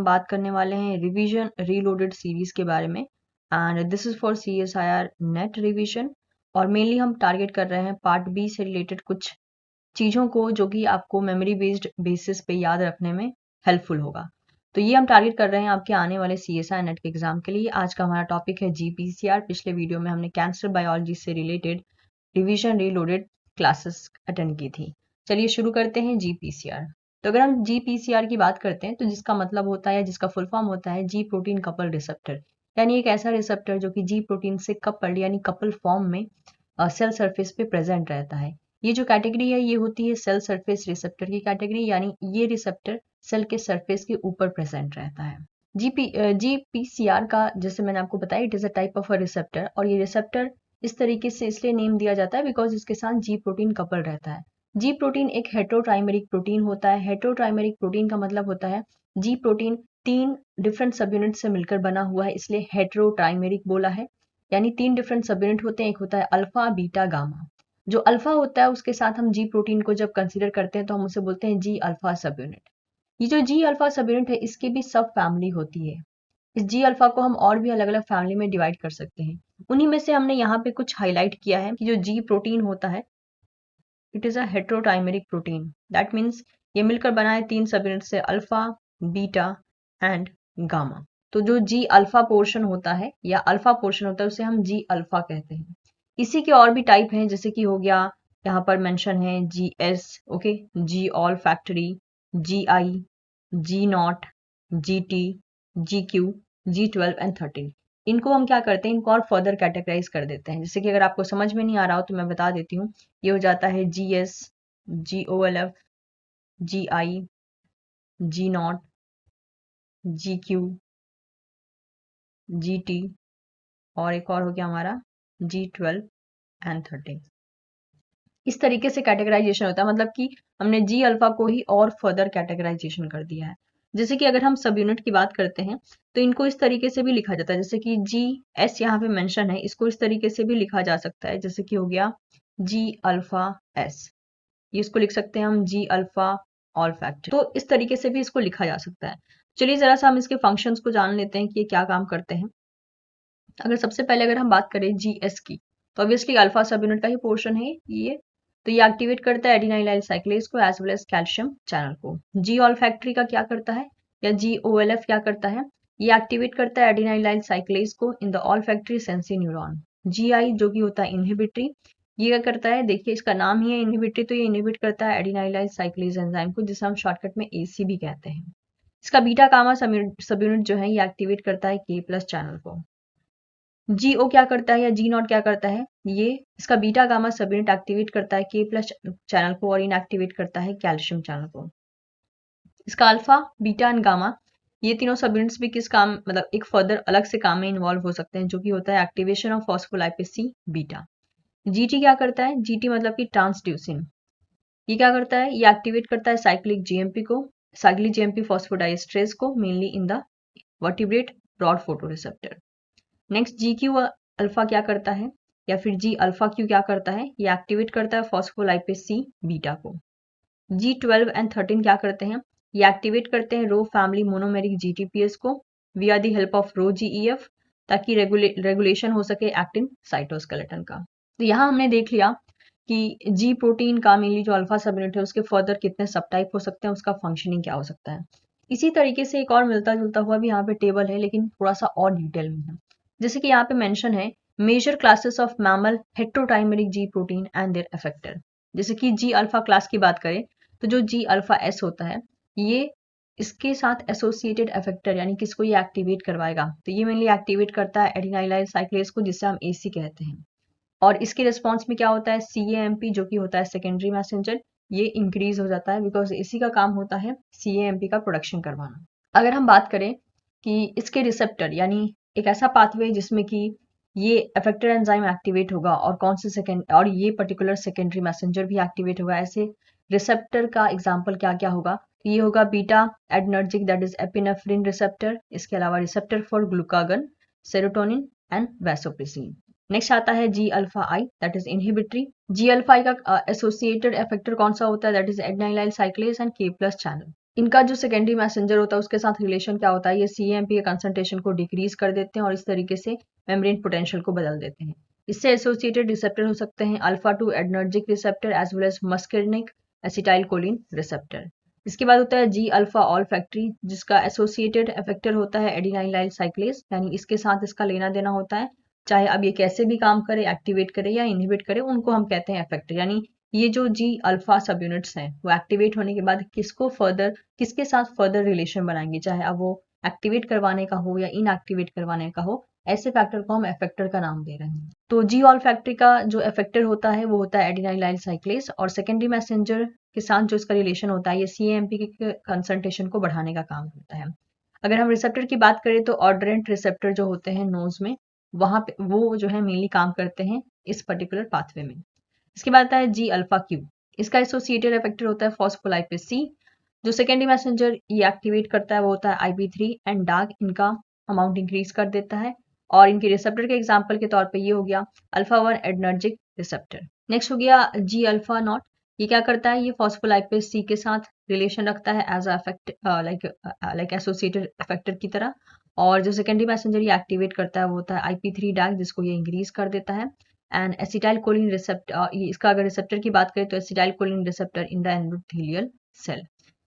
हम बात करने वाले हैं रिवीजन रीलोडेड सीरीज के बारे में and this is for CSIR net revision. और मेनली हम टारगेट कर रहे हैं पार्ट बी से रिलेटेड कुछ चीज़ों को जो कि आपको मेमोरी बेस्ड बेसिस पे याद रखने में हेल्पफुल होगा। तो ये हम टारगेट कर रहे हैं आपके आने वाले CSIR नेट के एग्जाम के लिए। आज का हमारा टॉपिक है GPCR। पिछले वीडियो में हमने कैंसर बायोलॉजी से related revision reloaded classes attend की थी। चलिए शुरू करते हैं GPCR। तो अगर हम GPCR की बात करते हैं तो जिसका मतलब होता है, जिसका फुल फॉर्म होता है जी प्रोटीन कपल रिसेप्टर, यानी एक ऐसा रिसेप्टर जो कि जी प्रोटीन से कपल्ड यानी कपल फॉर्म में सेल सरफेस पे प्रेजेंट रहता है। ये जो कैटेगरी है ये होती है सेल सरफेस रिसेप्टर की कैटेगरी, यानी ये रिसेप्टर सेल के सरफेस के ऊपर प्रेजेंट रहता है। GPCR का जैसे मैंने आपको बताया it is a type of a receptor, और ये रिसेप्टर इस तरीके से इसलिए नेम दिया जाता है बिकॉज इसके साथ जी प्रोटीन कपल रहता है। जी प्रोटीन एक हेटेरोट्राइमेरिक प्रोटीन होता है। हेटेरोट्राइमेरिक प्रोटीन का मतलब होता है जी प्रोटीन 3 डिफरेंट सब यूनिट से मिलकर बना हुआ है, इसलिए हेटेरोट्राइमेरिक बोला है। यानी 3 डिफरेंट सब यूनिट होते हैं, एक होता है अल्फा बीटा गामा। जो अल्फा होता है उसके साथ हम जी प्रोटीन को जब कंसीडर करते हैं तो हम उसे बोलते हैं जी अल्फा सब यूनिट। ये जो जी अल्फा सब यूनिट है इसकी भी सब फैमिली होती है। इस जी अल्फा को हम और भी अलग अलग फैमिली में डिवाइड कर सकते हैं। उन्हीं में से हमने यहाँ पे कुछ हाईलाइट किया है कि जो जी प्रोटीन होता है it is a heterotrimeric protein. That means ये मिलकर बना है 3 सब यूनिट से अल्फा बीटा एंड गामा। तो जो जी अल्फा पोर्शन होता है या अल्फा पोर्शन होता है उसे हम जी अल्फा कहते हैं। इसी के और भी टाइप हैं, जैसे कि हो गया यहाँ पर मेंशन है GS, okay, G all factory, GI, G0, GT, GQ, G12 and 13। इनको हम क्या करते हैं, इनको और फर्दर कैटेगराइज कर देते हैं। जैसे कि अगर आपको समझ में नहीं आ रहा हो तो मैं बता देती हूँ। ये हो जाता है GS, GOLF, GI, G0, GQ, GT और एक और हो गया हमारा G12 एंड 13। इस तरीके से कैटेगराइजेशन होता है, मतलब कि हमने जी अल्फा को ही और फर्दर कैटेगराइजेशन कर दिया है। जैसे कि अगर हम सब यूनिट की बात करते हैं तो इनको इस तरीके से भी लिखा जाता है, जैसे कि GS यहाँ पे मेंशन है, इसको इस तरीके से भी लिखा जा सकता है, जैसे कि हो गया जी अल्फा S। ये इसको लिख सकते हैं हम जी अल्फा ऑल फैक्टर। तो इस तरीके से भी इसको लिखा जा सकता है। चलिए जरा सा हम इसके फंक्शंस को जान लेते हैं कि ये क्या काम करते हैं। अगर सबसे पहले अगर हम बात करें GS की, तो ऑब्वियसली अल्फा सब यूनिट का ही पोर्शन है ये। तो ये एक्टिवेट करता है एडिनाइलाइल साइक्लेज को as well as calcium channel को। जी ऑल फैक्ट्री का क्या करता है या GOLF क्या करता है, ये एक्टिवेट करता है एडिनाइलाइल साइक्लेज को in the all factory sensi neuron. GI जो कि होता है इनहिबिटरी, ये क्या करता है, देखिए इसका नाम ही है इनहिबिटरी, तो ये इनहिबिट करता है एडिनाइलाइल साइक्लेज एंजाइम को, जिसे हम शॉर्टकट में AC भी कहते हैं। इसका बीटा गामा सब यूनिट जो है ये एक्टिवेट करता है K+ चैनल को। GO क्या करता है या G0 क्या करता है, ये इसका बीटा गामा सब यूनिट एक्टिवेट करता है K+ चैनल को और इनएक्टिवेट करता है कैल्शियम चैनल को। इसका अल्फा बीटा एंड गामा ये तीनों सब यूनिट्स भी किस काम, मतलब एक फर्दर अलग से काम में इन्वॉल्व हो सकते हैं, जो कि होता है activation of phospholipase C beta. GT क्या करता है, GT मतलब कि ट्रांसड्यूसिन, ये क्या करता है, ये एक्टिवेट करता है साइक्लिक GMP को, साइक्लिक GMP फॉस्फोडाइएस्ट्रेज को, mainly in the vertebrate broad photoreceptor. Next GQ alpha क्या करता है या फिर G अल्फा Q क्या करता है, ये एक्टिवेट करता है फॉस्फोलाइपेज C बीटा को। G12 एंड 13 क्या करते हैं, ये एक्टिवेट करते हैं रो फैमिली मोनोमेरिक GTPase को via the help of rho GEF, ताकि रेगुलेशन हो सके एक्टिन साइटोस्केलेटन का। तो यहाँ हमने देख लिया कि जी प्रोटीन का मेनली जो अल्फा सब यूनिट है उसके फर्दर कितने सब टाइप हो सकते हैं, उसका फंक्शनिंग क्या हो सकता है। इसी तरीके से एक और मिलता जुलता हुआ भी यहाँ पे टेबल है, लेकिन थोड़ा सा और डिटेल में है। जैसे कि यहाँ पे मेंशन है major classes of mammal heterotrimeric G protein and their effector. जैसे कि जी अल्फा क्लास की बात करें तो जो जी अल्फा S होता है ये इसके साथ एसोसिएटेड इफेक्टर, यानी किसको ये एक्टिवेट करवाएगा, तो ये मेनली एक्टिवेट करता है एडिनाइलाइल साइक्लेज को, जिसे हम AC कहते हैं। और इसके रिस्पॉन्स में क्या होता है, CAMP जो कि होता है सेकेंडरी मैसेंजर, ये इंक्रीज हो जाता है बिकॉज इसी का काम होता है CAMP का प्रोडक्शन करवाना। अगर हम बात करें कि इसके रिसेप्टर यानी एक ऐसा पाथवे जिसमें कि ये इफेक्टर एंजाइम एक्टिवेट होगा और कौन से सेकेंड और ये पर्टिकुलर सेकेंडरी मैसेंजर भी एक्टिवेट होगा, ऐसे रिसेप्टर का एग्जाम्पल क्या क्या होगा, तो ये होगा beta adrenergic that is epinephrine receptor, इसके अलावा receptor for glucagon, serotonin and vasopressin. Next आता है G alpha I that is inhibitory. G alpha I का एसोसिएटेड इफेक्टर कौन सा होता है, that is adenylyl cyclase and K+ channel. इनका जो सेकेंडरी मैसेंजर होता है उसके साथ रिलेशन क्या होता है, ये CAMP के कंसंट्रेशन को डिक्रीज कर देते हैं और इस तरीके से मेम्ब्रेन पोटेंशियल को बदल देते हैं। इससे एसोसिएटेड रिसेप्टर हो सकते हैं alpha 2 adrenergic receptor as well as muscarinic acetylcholine receptor. इसके बाद होता है जी अल्फा ऑल फैक्ट्री, जिसका एसोसिएटेड इफेक्टर होता है एडिनाइलाइल साइक्लेस, यानी इसके साथ इसका लेना देना होता है। चाहे अब ये कैसे भी काम करे, एक्टिवेट करे या इनहिबिट करे, उनको हम कहते हैं इफेक्टर। यानी ये जो जी अल्फा सब यूनिट्स हैं वो एक्टिवेट होने के बाद किसके साथ फर्दर रिलेशन बनाएंगे, चाहे अब वो एक्टिवेट करवाने का हो या इनएक्टिवेट करवाने का हो, ऐसे फैक्टर को हम इफेक्टर का नाम दे रहे हैं। तो जी ऑल फैक्ट्री का जो इफेक्टर होता है वो होता है एडिनाइलाइल साइक्लेस, और सेकेंडरी मैसेंजर के साथ जो इसका रिलेशन होता है ये CAMP के कंसंट्रेशन को बढ़ाने का काम करता है। अगर हम रिसेप्टर की बात करें तो ऑर्डरेंट रिसेप्टर जो होते हैं नोज में, वहां पे वो जो है मेनली काम करते हैं इस पर्टिकुलर पाथवे में। इसके बाद आता है जी अल्फा क्यू, इसका एसोसिएटेड इफेक्टर होता है फॉस्फोलाइपेज सी। जो सेकेंडरी मैसेंजर ये एक्टिवेट करता है वो होता है IP3 एंड डार्क, इनका अमाउंट इंक्रीज कर देता है। और इनके रिसेप्टर के एग्जाम्पल के तौर पे ये हो गया अल्फा 1 एडनर्जिक रिसेप्टर। नेक्स्ट हो गया जी अल्फा नॉट, ये क्या करता है, ये फॉस्फोलाइपेज सी के साथ रिलेशन रखता है as affect like associated effector की तरह। और जो सेकेंडरी मैसेंजर ये एक्टिवेट करता है वो होता है IP3 डार्क, जिसको ये इंक्रीज कर देता है। एंड एसिटाइलकोलिन रिसेप्टर, इसका अगर रिसेप्टर की बात करें तो acetylcholine receptor in the endothelial cell.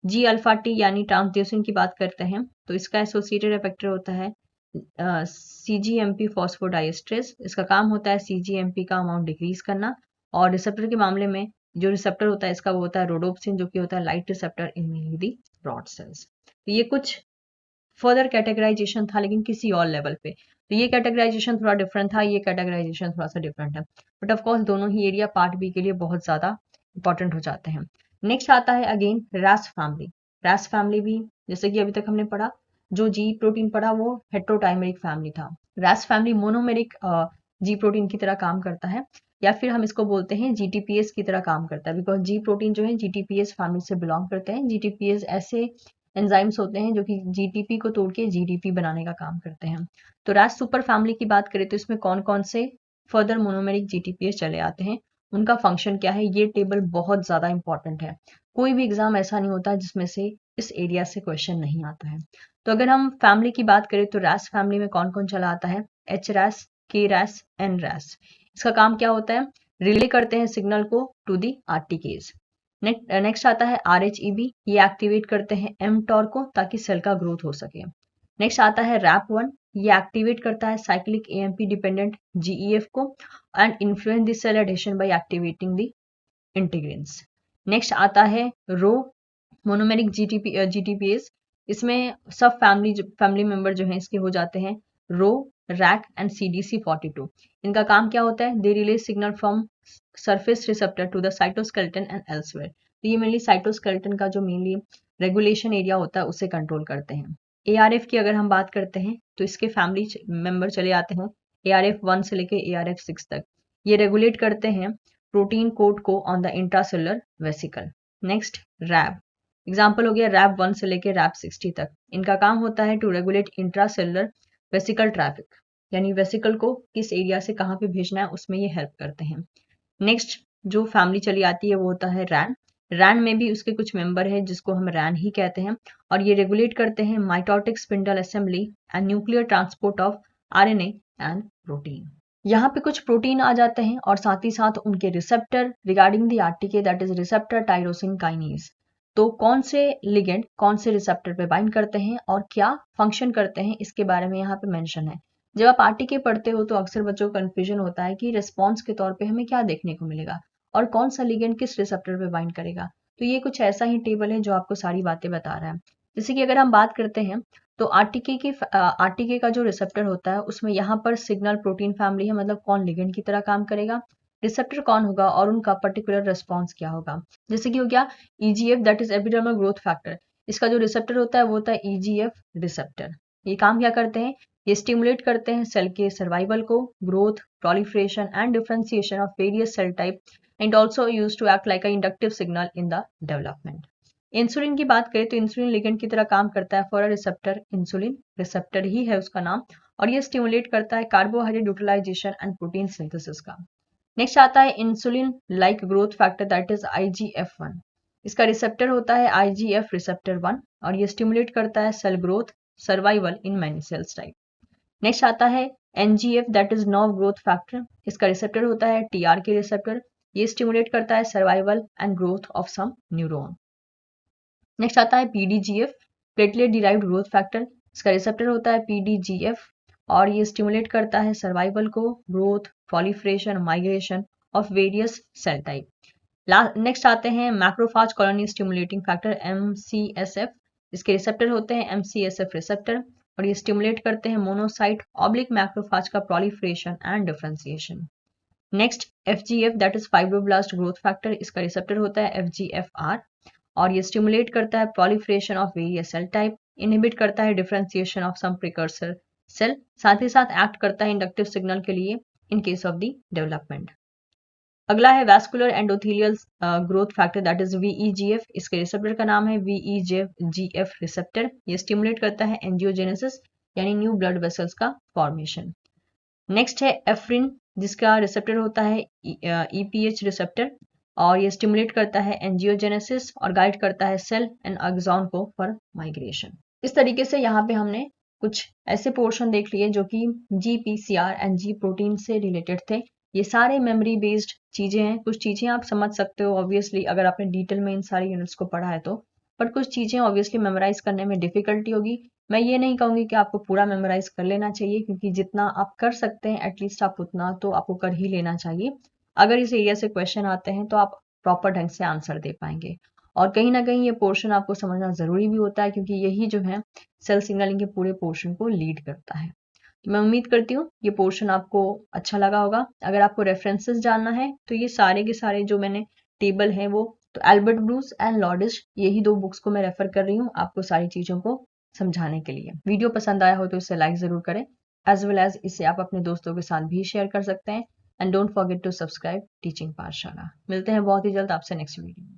G alpha T यानी ट्रांसड्यूसिन की बात करते हैं तो इसका एसोसिएटेड इफेक्टर होता है CGMP फॉस्फोडाइएस्ट्रेस, इसका काम होता है CGMP का अमाउंट डिक्रीज करना। और रिसेप्टर के मामले में जो रिसेप्टर होता है इसका वो होता है रोडोप्सिन, जो कि होता है light receptor in mainly the rod sales. तो ये कुछ फर्दर कैटेगराइजेशन था लेकिन किसी और लेवल पे। तो ये कैटेगराइजेशन थोड़ा डिफरेंट था, ये कैटेगराइजेशन थोड़ा सा डिफरेंट है, बट ऑफ कोर्स दोनों ही एरिया पार्ट बी के लिए बहुत ज्यादा इंपॉर्टेंट हो जाते हैं। नेक्स्ट आता है अगेन रैस फैमिली। रैस फैमिली भी जैसे कि अभी तक हमने पढ़ा, जो जी प्रोटीन पढ़ा वो हेट्रोटाइमेरिक फैमिली था। रैस फैमिली मोनोमेरिक जी प्रोटीन की तरह काम करता है, या फिर हम इसको बोलते हैं GTPase की तरह काम करता है, बिकॉज जी प्रोटीन जो है GTPase फैमिली से बिलोंग करते हैं। GTPase ऐसे एंजाइम्स होते हैं जो कि GTP को तोड़ के GDP बनाने का काम करते हैं। तो रैस सुपर फैमिली की बात करें तो इसमें कौन कौन से फर्दर मोनोमेरिक GTPase चले आते हैं, उनका फंक्शन क्या है, ये टेबल बहुत ज्यादा इंपॉर्टेंट है। कोई भी एग्जाम ऐसा नहीं होता जिसमें से इस एरिया से क्वेश्चन नहीं आता है। तो अगर हम फैमिली की बात करें तो रैस फैमिली में कौन कौन चला आता है, HRAS, KRAS, NRAS। इसका काम क्या होता है, रिले करते हैं सिग्नल को टू दी RTKs। नेक्स्ट आता है RHEB, ये एक्टिवेट करते हैं mTOR को ताकि सेल का ग्रोथ हो सके। नेक्स्ट आता है RAP1, ये एक्टिवेट करता है साइक्लिक AMP डिपेंडेंट GEF को and influence the cell adhesion by activating the integrins. Next आता है रो मोनोमेरिक GTPase, इसमें सब फैमिली मेंबर जो हैं इसके हो जाते हैं रो, रैक एंड CDC42। इनका काम क्या होता है, they release signal from surface receptor to the cytoskeleton and elsewhere. तो ये मेनली साइटोस्केलेटन का जो मेनली रेगुलेशन एरिया होता है उसे कंट्रोल करते हैं। ARF की अगर हम बात करते हैं तो इसके फैमिली मेंबर चले आते हैं ARF1 से लेके ARF6 तक। ये रेगुलेट करते हैं प्रोटीन कोड को on the intracellular vesicle. Next Rab, example हो गया रैब 1 से लेके रैब 60 तक। इनका काम होता है to regulate intracellular vesicle traffic, यानी वेसिकल को किस एरिया से कहाँ पे भेजना है उसमें ये हेल्प करते हैं। नेक्स्ट जो फैमिली चली आती है वो होता है रैन। रैन में भी उसके कुछ मेंबर हैं जिसको हम रैन ही कहते हैं, और ये रेगुलेट करते हैं mitotic spindle assembly and nuclear transport of RNA and protein. यहाँ पे कुछ प्रोटीन आ जाते हैं और साथ ही साथ उनके receptor regarding the RTK, that is receptor tyrosine kinase. तो कौन से लिगेंड कौन से रिसेप्टर पे बाइंड करते हैं और क्या फंक्शन करते हैं इसके बारे में यहाँ पे मेंशन है। जब आप RTK पढ़ते हो तो अक्सर बच्चों को कंफ्यूजन होता है कि रिस्पॉन्स के तौर पे हमें क्या देखने को मिलेगा और कौन सा लिगेंड किस रिसेप्टर पे बाइंड करेगा। तो ये कुछ ऐसा ही टेबल है जो आपको सारी बातें बता रहा है। जैसे कि अगर हम बात करते हैं तो RTK का जो रिसेप्टर होता है उसमें यहाँ पर सिग्नल प्रोटीन फैमिली है, मतलब कौन लिगेंड की तरह काम करेगा, रिसेप्टर कौन होगा और उनका पर्टिकुलर रिस्पॉन्स क्या होगा। जैसे कि हो गया EGF, that is epidermal growth factor. इसका जो रिसेप्टर होता है वो होता है EGF रिसेप्टर। ये काम क्या करते हैं, ये स्टिमुलेट करते हैं सेल के सर्वाइवल को, growth, proliferation and differentiation of various cell type and also used to act like a inductive signal in the development. Insulin की बात करें तो इंसुलिन लिगेंड की तरह काम करता है for a receptor, insulin receptor ही है उसका नाम, और ये स्टिमुलेट करता है carbohydrate utilisation and protein synthesis का। नेक्स्ट आता है insulin like growth factor, that is IGF-1। इसका रिसेप्टर होता है IGF रिसेप्टर 1 और ये स्टिमुलेट करता है cell growth, survival in many cells type. Next आता है NGF that is nerve growth factor. इसका रिसेप्टर होता है TRK रिसेप्टर, ये स्टिमुलेट करता है survival and growth of some neuron. Next आता है PDGF platelet derived growth factor. इसका रिसेप्टर होता है PDGF और ये स्टिमुलेट करता है सर्वाइवल को, growth, proliferation, migration of various cell type. Next आते हैं macrophage colony stimulating factor MCSF। इसके रिसेप्टर होते हैं MCSF रिसेप्टर और ये स्टिमुलेट करते हैं मोनोसाइट ऑब्लिक मैक्रोफाज का proliferation and differentiation. Next FGF that is fibroblast growth factor. इसका रिसेप्टर होता है FGFR और ये स्टिमुलेट करता है proliferation of various cell type, inhibit करता है differentiation of some precursor cell, साथ ही साथ एक्ट करता है इंडक्टिव सिग्नल के लिए in case of the development. अगला है vascular endothelial growth factor that is VEGF। इसके रिसेप्टर का नाम है VEGF रिसेप्टर, ये स्टिमुलेट करता है एंजियोजेनेसिस यानी न्यू ब्लड वेसल्स का फॉर्मेशन। नेक्स्ट है एफ्रिन जिसका रिसेप्टर होता है EPH रिसेप्टर और ये स्टिमुलेट करता है एंजियोजेनेसिस और गाइड करता है सेल एंड एक्सॉन को फॉर माइग्रेशन। इस तरीके से यहाँ पे हमने कुछ ऐसे पोर्शन देख लिए जो कि GPCR एंड G प्रोटीन से रिलेटेड थे। ये सारे मेमोरी बेस्ड चीजें हैं। कुछ चीजें आप समझ सकते हो ऑब्वियसली अगर आपने डिटेल में इन सारी यूनिट्स को पढ़ा है तो, बट कुछ चीजें ऑब्वियसली मेमोराइज करने में डिफिकल्टी होगी। मैं ये नहीं कहूंगी कि आपको पूरा मेमोराइज कर लेना चाहिए, क्योंकि जितना आप कर सकते हैं एटलीस्ट आप उतना तो आपको कर ही लेना चाहिए। अगर इस एरिया से क्वेश्चन आते हैं तो आप प्रॉपर ढंग से आंसर दे पाएंगे। और कहीं ना कहीं ये पोर्शन आपको समझना जरूरी भी होता है, क्योंकि यही जो है सेल सिग्नलिंग के पूरे पोर्शन को लीड करता है। तो मैं उम्मीद करती हूँ ये पोर्शन आपको अच्छा लगा होगा। अगर आपको रेफरेंसेस जानना है तो ये सारे के सारे जो मैंने टेबल है वो तो एल्बर्ट ब्रूस एंड लॉर्डिश, यही 2 बुक्स को मैं रेफर कर रही हूँ आपको सारी चीजों को समझाने के लिए। वीडियो पसंद आया हो तो इसे लाइक जरूर करें, एज वेल एज इसे आप अपने दोस्तों के साथ भी शेयर कर सकते हैं। And don't forget to subscribe teaching Pathshala. मिलते हैं बहुत ही जल्द आपसे नेक्स्ट वीडियो में।